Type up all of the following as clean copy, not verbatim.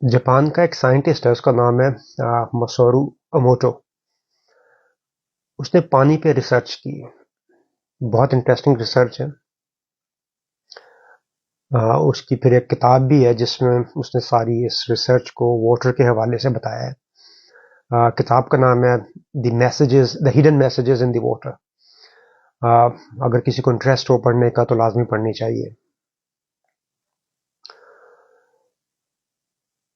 Japan کا ایک scientist ہے، اس کا نام ہے مسورو اموٹو۔ اس نے پانی پہ ریسرچ کی، بہت انٹرسٹنگ ریسرچ ہے۔ اس کی پھر ایک کتاب بھی ہے جس میں اس نے ساری اس ریسرچ کو واٹر کے حوالے سے بتایا ہے۔ کتاب کا نام ہے the hidden messages in the water. اگر کسی کو انٹرسٹ ہو پڑھنے کا تو لازمی پڑھنی چاہیے۔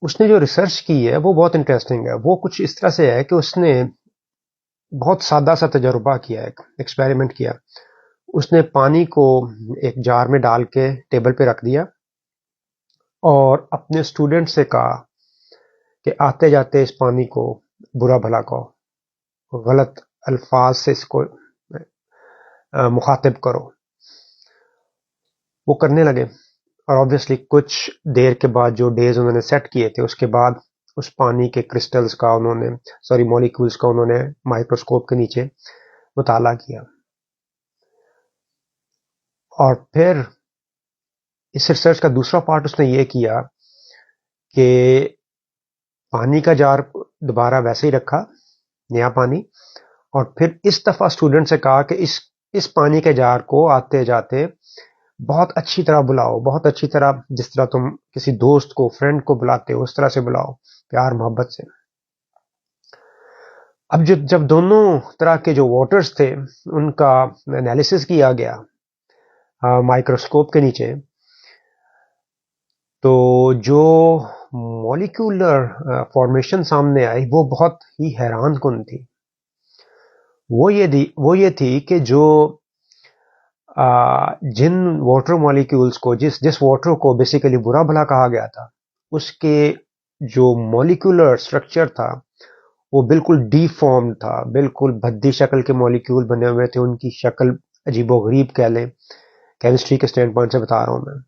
اس نے جو ریسرچ کی ہے وہ بہت انٹرسٹنگ ہے۔ وہ کچھ اس طرح سے ہے کہ اس نے بہت سادہ سا تجربہ کیا، ایک ایکسپیریمنٹ کیا۔ اس نے پانی کو ایک جار میں ڈال کے ٹیبل پہ رکھ دیا اور اپنے اسٹوڈنٹ سے کہا کہ آتے جاتے اس پانی کو برا بھلا کہو، غلط الفاظ سے اس کو مخاطب کرو۔ وہ کرنے لگے، اور آبویسلی کچھ دیر کے بعد جو ڈیز انہوں نے سیٹ کیے تھے، اس کے بعد اس پانی کے کرسٹلز کا مولیکولز کا انہوں نے مائکروسکوپ کے نیچے مطالعہ کیا۔ اور پھر اس ریسرچ کا دوسرا پارٹ اس نے یہ کیا کہ پانی کا جار دوبارہ ویسے ہی رکھا، نیا پانی، اور پھر اس دفعہ اسٹوڈنٹ سے کہا کہ اس پانی کے جار کو آتے جاتے بہت اچھی طرح بلاؤ، بہت اچھی طرح، جس طرح تم کسی دوست کو، فرینڈ کو بلاتے ہو، اس طرح سے بلاؤ، پیار محبت سے۔ اب جب دونوں طرح کے جو واٹرز تھے ان کا انالیسس کیا گیا مائکروسکوپ کے نیچے، تو جو مولیکولر فارمیشن سامنے آئی وہ بہت ہی حیران کن تھی۔ وہ یہ تھی کہ جو جن واٹر مالیکیولز کو، جس واٹر کو بیسیکلی برا بھلا کہا گیا تھا، اس کے جو مولیکولر سٹرکچر تھا وہ بالکل ڈی فارم تھا، بالکل بھدی شکل کے مولیکیول بنے ہوئے تھے، ان کی شکل عجیب و غریب کہہ لیں، کیمسٹری کے سٹینڈ پوائنٹ سے بتا رہا ہوں میں۔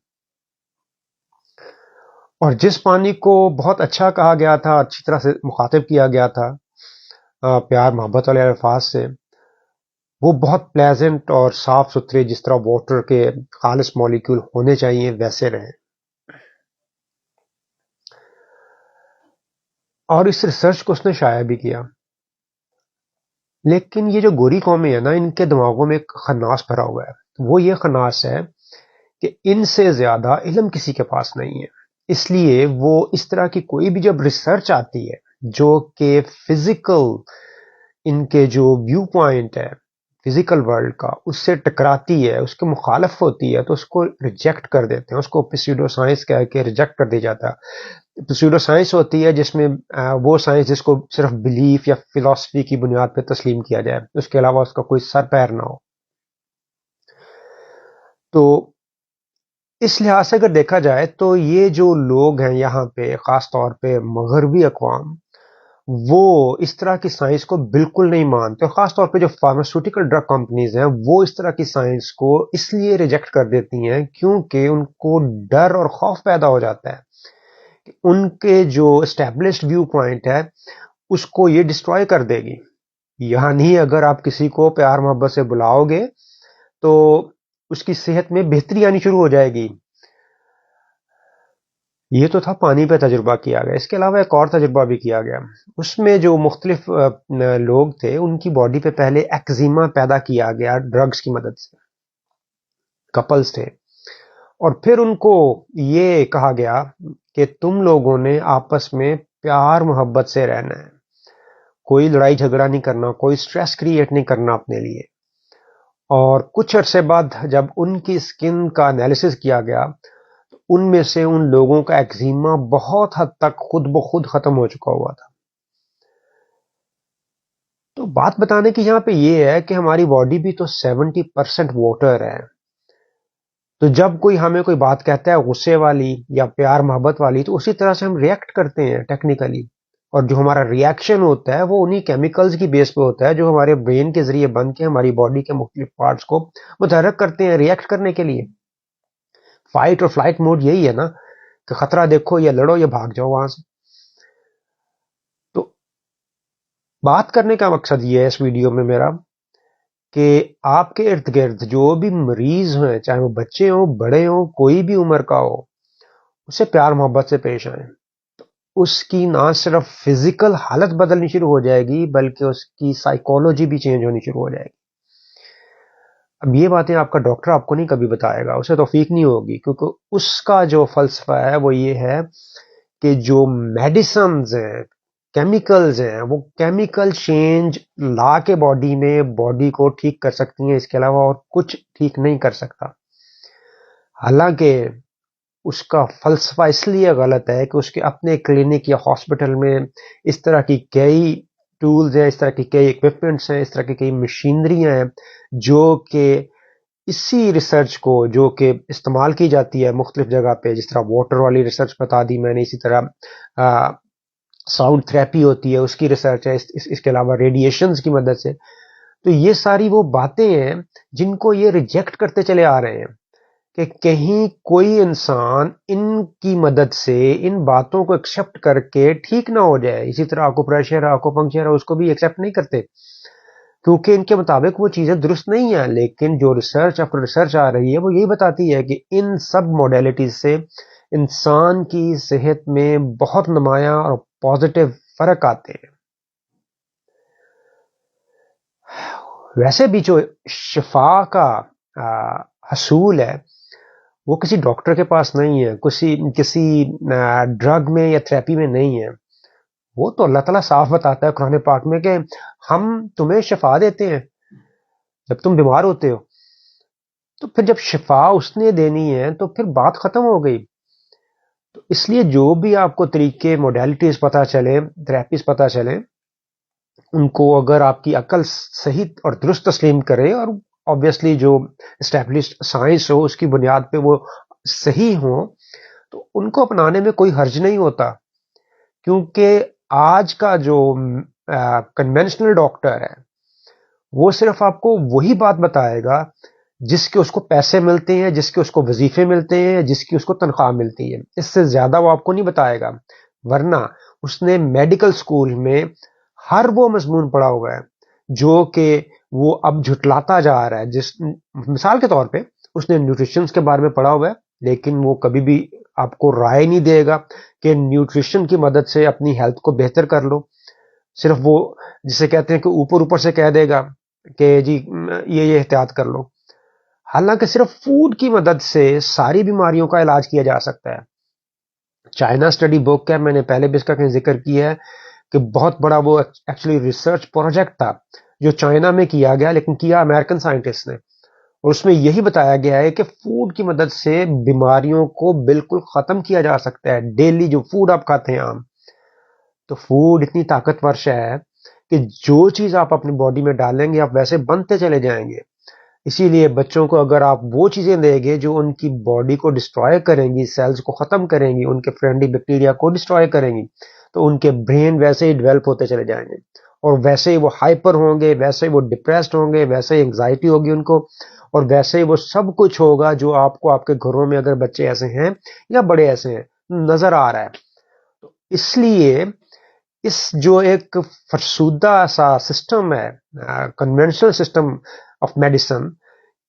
اور جس پانی کو بہت اچھا کہا گیا تھا، اچھی طرح سے مخاطب کیا گیا تھا پیار محبت والے الفاظ سے، وہ بہت پلیزنٹ اور صاف ستھرے، جس طرح واٹر کے خالص مولیکول ہونے چاہیے ویسے رہے۔ اور اس ریسرچ کو اس نے شائع بھی کیا۔ لیکن یہ جو گوری قومیں ہیں نا، ان کے دماغوں میں ایک خناس بھرا ہوا ہے۔ وہ یہ خناس ہے کہ ان سے زیادہ علم کسی کے پاس نہیں ہے، اس لیے وہ اس طرح کی کوئی بھی جب ریسرچ آتی ہے جو کہ فزیکل، ان کے جو ویو پوائنٹ ہے فزیکل ورلڈ کا، اس سے ٹکراتی ہے، اس کے مخالف ہوتی ہے، تو اس کو ریجیکٹ کر دیتے ہیں، اس کو پسیوڈو سائنس کہہ کے ریجیکٹ کر دی جاتا ہے۔ پسیوڈو سائنس ہوتی ہے جس میں وہ سائنس جس کو صرف بلیف یا فلسفی کی بنیاد پہ تسلیم کیا جائے، اس کے علاوہ اس کا کوئی سر پیر نہ ہو۔ تو اس لحاظ سے اگر دیکھا جائے تو یہ جو لوگ ہیں یہاں پہ، خاص طور پہ مغربی اقوام، وہ اس طرح کی سائنس کو بالکل نہیں مانتے، اور خاص طور پہ جو فارماسیوٹیکل ڈرگ کمپنیز ہیں وہ اس طرح کی سائنس کو اس لیے ریجیکٹ کر دیتی ہیں کیونکہ ان کو ڈر اور خوف پیدا ہو جاتا ہے کہ ان کے جو اسٹیبلشڈ ویو پوائنٹ ہے اس کو یہ ڈسٹروائے کر دے گی۔ یعنی اگر آپ کسی کو پیار محبت سے بلاؤ گے تو اس کی صحت میں بہتری آنی شروع ہو جائے گی۔ یہ تو تھا پانی پہ تجربہ کیا گیا، اس کے علاوہ ایک اور تجربہ بھی کیا گیا۔ اس میں جو مختلف لوگ تھے ان کی باڈی پہ پہلے ایکزیما پیدا کیا گیا ڈرگز کی مدد سے، کپلز تھے، اور پھر ان کو یہ کہا گیا کہ تم لوگوں نے آپس میں پیار محبت سے رہنا ہے، کوئی لڑائی جھگڑا نہیں کرنا، کوئی سٹریس کریٹ نہیں کرنا اپنے لیے۔ اور کچھ عرصے بعد جب ان کی سکن کا انالیسس کیا گیا، ان میں سے ان لوگوں کا ایکزیما بہت حد تک خود بخود ختم ہو چکا ہوا تھا۔ تو بات بتانے کی یہاں پہ یہ ہے کہ ہماری باڈی بھی تو 70% واٹر ہے۔ تو جب کوئی ہمیں کوئی بات کہتا ہے غصے والی یا پیار محبت والی، تو اسی طرح سے ہم ریئیکٹ کرتے ہیں ٹیکنیکلی، اور جو ہمارا ریئیکشن ہوتا ہے وہ انہی کیمیکلز کی بیس پہ ہوتا ہے جو ہمارے برین کے ذریعے بن کے ہماری باڈی کے مختلف پارٹس کو متحرک کرتے ہیں ریئیکٹ کرنے کے لیے۔ فائٹ اور فلائٹ موڈ یہی ہے نا کہ خطرہ دیکھو یا لڑو یا بھاگ جاؤ وہاں سے۔ تو بات کرنے کا مقصد یہ ہے اس ویڈیو میں میرا کہ آپ کے ارد گرد جو بھی مریض ہیں، چاہے وہ بچے ہوں، بڑے ہوں، کوئی بھی عمر کا ہو، اسے پیار محبت سے پیش آئیں۔ اس کی نہ صرف فزیکل حالت بدلنی شروع ہو جائے گی بلکہ اس کی سائیکولوجی بھی چینج ہونی شروع ہو جائے گی. اب یہ باتیں آپ کا ڈاکٹر آپ کو نہیں کبھی بتائے گا, اسے توفیق نہیں ہوگی, کیونکہ اس کا جو فلسفہ ہے وہ یہ ہے کہ جو میڈیسنز ہیں, کیمیکلز ہیں, وہ کیمیکل چینج لا کے باڈی میں باڈی کو ٹھیک کر سکتی ہیں, اس کے علاوہ اور کچھ ٹھیک نہیں کر سکتا. حالانکہ اس کا فلسفہ اس لیے غلط ہے کہ اس کے اپنے کلینک یا ہاسپٹل میں اس طرح کی کئی ٹولز ہیں, اس طرح کی کئی اکوپمنٹس ہیں, اس طرح کی کئی مشینریاں ہیں جو کہ اسی ریسرچ کو جو کہ استعمال کی جاتی ہے مختلف جگہ پہ, جس طرح واٹر والی ریسرچ بتا دی میں نے, اسی طرح ساؤنڈ تھراپی ہوتی ہے اس کی ریسرچ ہے, اس کے علاوہ ریڈیشنز کی مدد سے. تو یہ ساری وہ باتیں ہیں جن کو یہ ریجیکٹ کرتے چلے آ رہے ہیں کہ کہیں کوئی انسان ان کی مدد سے ان باتوں کو ایکسیپٹ کر کے ٹھیک نہ ہو جائے. اسی طرح آکوپریشر آکوپنکچر اس کو بھی ایکسیپٹ نہیں کرتے کیونکہ ان کے مطابق وہ چیزیں درست نہیں ہیں. لیکن جو ریسرچ آفٹر ریسرچ آ رہی ہے وہ یہی بتاتی ہے کہ ان سب موڈیلٹیز سے انسان کی صحت میں بہت نمایاں اور پازیٹیو فرق آتے ہیں. ویسے بھی جو شفا کا حصول ہے وہ کسی ڈاکٹر کے پاس نہیں ہے, کسی ڈرگ میں یا تھراپی میں نہیں ہے. وہ تو اللہ تعالیٰ صاف بتاتا ہے قرآن پاک میں کہ ہم تمہیں شفا دیتے ہیں جب تم بیمار ہوتے ہو. تو پھر جب شفا اس نے دینی ہے تو پھر بات ختم ہو گئی. تو اس لیے جو بھی آپ کو طریقے موڈیلٹیز پتہ چلے, تھراپیز پتہ چلے, ان کو اگر آپ کی عقل صحیح اور درست تسلیم کرے اور آبویسلی جو اسٹیبلشڈ سائنس ہو اس کی بنیاد پہ وہ صحیح ہوں, تو ان کو اپنانے میں کوئی حرج نہیں ہوتا. کیونکہ آج کا جو کنونشنل ڈاکٹر ہے وہ صرف آپ کو وہی بات بتائے گا جس کے اس کو پیسے ملتے ہیں, جس کے اس کو وظیفے ملتے ہیں, جس کی اس کو تنخواہ ملتی ہے. اس سے زیادہ وہ آپ کو نہیں بتائے گا. ورنہ اس نے میڈیکل سکول میں ہر وہ مضمون پڑھا ہوا ہے جو کہ وہ اب جھٹلاتا جا رہا ہے. مثال کے طور پہ اس نے نیوٹریشنز کے بارے میں پڑھا ہوا ہے, لیکن وہ کبھی بھی آپ کو رائے نہیں دے گا کہ نیوٹریشن کی مدد سے اپنی ہیلتھ کو بہتر کر لو. صرف وہ جسے کہتے ہیں کہ اوپر سے کہہ دے گا کہ جی یہ احتیاط کر لو. حالانکہ صرف فوڈ کی مدد سے ساری بیماریوں کا علاج کیا جا سکتا ہے. چائنا اسٹڈی بک ہے, میں نے پہلے بھی اس کا کہیں ذکر کیا ہے کہ بہت بڑا وہ ایکچولی ریسرچ پروجیکٹ تھا جو چائنا میں کیا گیا, لیکن کیا امریکن سائنٹسٹ نے, اور اس میں یہی بتایا گیا ہے کہ فوڈ کی مدد سے بیماریوں کو بالکل ختم کیا جا سکتا ہے. ڈیلی جو فوڈ آپ کھاتے ہیں عام, تو فوڈ اتنی طاقتور شے ہے کہ جو چیز آپ اپنی باڈی میں ڈالیں گے آپ ویسے بنتے چلے جائیں گے. اسی لیے بچوں کو اگر آپ وہ چیزیں دیں گے جو ان کی باڈی کو ڈسٹروائے کریں گی, سیلز کو ختم کریں گی, ان کے فرینڈلی بیکٹیریا کو ڈسٹروائے کریں گی, تو ان کے برین ویسے ہی ڈیولپ ہوتے چلے جائیں گے, اور ویسے ہی وہ ہائپر ہوں گے, ویسے ہی وہ ڈپریسڈ ہوں گے, ویسے ہی انگزائٹی ہوگی ان کو, اور ویسے ہی وہ سب کچھ ہوگا جو آپ کو آپ کے گھروں میں اگر بچے ایسے ہیں یا بڑے ایسے ہیں نظر آ رہا ہے. تو اس لیے اس جو ایک فرسودہ سا سسٹم ہے, کنونشنل سسٹم آف میڈیسن,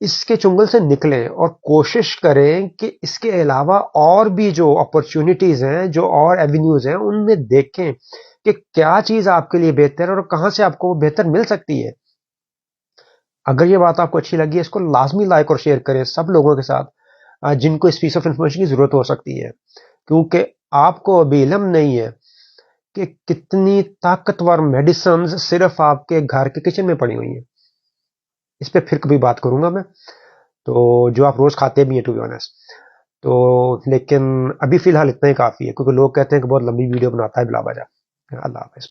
اس کے چنگل سے نکلیں اور کوشش کریں کہ اس کے علاوہ اور بھی جو اپرچونٹیز ہیں, جو اور ایونیوز ہیں, ان میں دیکھیں کہ کیا چیز آپ کے لیے بہتر ہے اور کہاں سے آپ کو وہ بہتر مل سکتی ہے. اگر یہ بات آپ کو اچھی لگی ہے اس کو لازمی لائک اور شیئر کریں سب لوگوں کے ساتھ جن کو اس پیس آف انفارمیشن کی ضرورت ہو سکتی ہے, کیونکہ آپ کو ابھی علم نہیں ہے کہ کتنی طاقتور میڈیسنز صرف آپ کے گھر کے کچن میں پڑی ہوئی ہیں. اس پہ پھر کبھی بات کروں گا میں, تو جو آپ روز کھاتے بھی ہیں ٹو بی آنیسٹ. تو لیکن ابھی فی الحال اتنا ہی کافی ہے, کیونکہ لوگ کہتے ہیں کہ بہت لمبی ویڈیو بناتا ہے بلا وجہ. اللہ حافظ.